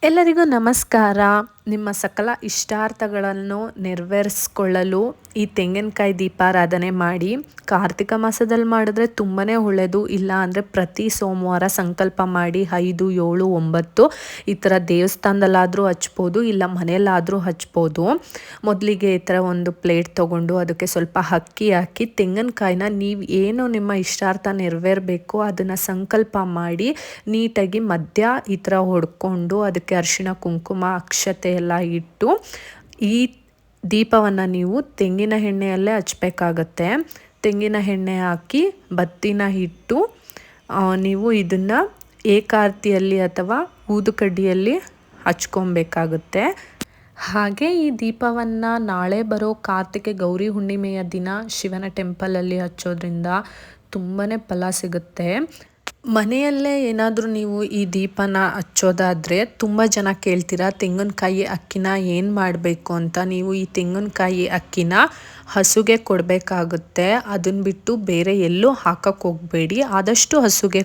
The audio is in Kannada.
ಎಲ್ಲರಿಗೂ ನಮಸ್ಕಾರ. ನಿಮ್ಮ ಸಕಲ ಇಷ್ಟಾರ್ಥಗಳನ್ನು ನೆರವೇರಿಸ್ಕೊಳ್ಳಲು ಈ ತೆಂಗಿನಕಾಯಿ ದೀಪಾರಾಧನೆ ಮಾಡಿ. ಕಾರ್ತಿಕ ಮಾಸದಲ್ಲಿ ಮಾಡಿದ್ರೆ ತುಂಬಾ ಒಳ್ಳೆಯದು. ಇಲ್ಲ ಅಂದರೆ ಪ್ರತಿ ಸೋಮವಾರ ಸಂಕಲ್ಪ ಮಾಡಿ 5, 7, 9 ಈ ಥರ ದೇವಸ್ಥಾನದಲ್ಲಾದರೂ ಹಚ್ಬೋದು, ಇಲ್ಲ ಮನೆಯಲ್ಲಾದರೂ ಹಚ್ಬೋದು. ಮೊದಲಿಗೆ ಈ ಥರ ಒಂದು ಪ್ಲೇಟ್ ತೊಗೊಂಡು ಅದಕ್ಕೆ ಸ್ವಲ್ಪ ಅಕ್ಕಿ ಹಾಕಿ ತೆಂಗಿನಕಾಯಿನ ನೀವು ಏನು ನಿಮ್ಮ ಇಷ್ಟಾರ್ಥ ನೆರವೇರಬೇಕು ಅದನ್ನು ಸಂಕಲ್ಪ ಮಾಡಿ ನೀಟಾಗಿ ಮಧ್ಯ ಈ ಥರ ಹೊಡ್ಕೊಂಡು ಅದಕ್ಕೆ ಅರಿಶಿಣ ಕುಂಕುಮ ಅಕ್ಷತೆ ಎಲ್ಲ ಇಟ್ಟು ಈ ದೀಪವನ್ನು ನೀವು ತೆಂಗಿನ ಎಣ್ಣೆಯಲ್ಲೇ ಹಚ್ಚಬೇಕಾಗತ್ತೆ. ತೆಂಗಿನ ಎಣ್ಣೆ ಹಾಕಿ ಬತ್ತಿನ ಇಟ್ಟು ನೀವು ಇದನ್ನು ಏಕಾರ್ತಿಯಲ್ಲಿ ಅಥವಾ ಊದುಕಡ್ಡಿಯಲ್ಲಿ ಹಚ್ಕೊಬೇಕಾಗುತ್ತೆ. ಹಾಗೆ ಈ ದೀಪವನ್ನು ನಾಳೆ ಬರೋ ಕಾರ್ತಿಕೆ ಗೌರಿ ಹುಣ್ಣಿಮೆಯ ದಿನ ಶಿವನ ಟೆಂಪಲಲ್ಲಿ ಹಚ್ಚೋದ್ರಿಂದ ತುಂಬಾ ಫಲ ಸಿಗುತ್ತೆ. ಮನೆಯಲ್ಲೇ ಏನಾದರೂ ನೀವು ಈ ದೀಪನ ಹಚ್ಚೋದಾದರೆ ತುಂಬ ಜನ ಕೇಳ್ತೀರಾ ತೆಂಗಿನಕಾಯಿ ಅಕ್ಕಿನ ಏನು ಮಾಡಬೇಕು ಅಂತ. ನೀವು ಈ ತೆಂಗಿನಕಾಯಿ ಅಕ್ಕಿನ ಹಸುಗೆ ಕೊಡಬೇಕಾಗುತ್ತೆ. ಅದನ್ನು ಬಿಟ್ಟು ಬೇರೆ ಎಲ್ಲೂ ಹಾಕಕ್ಕೆ ಹೋಗಬೇಡಿ. ಆದಷ್ಟು ಹಸುಗೆ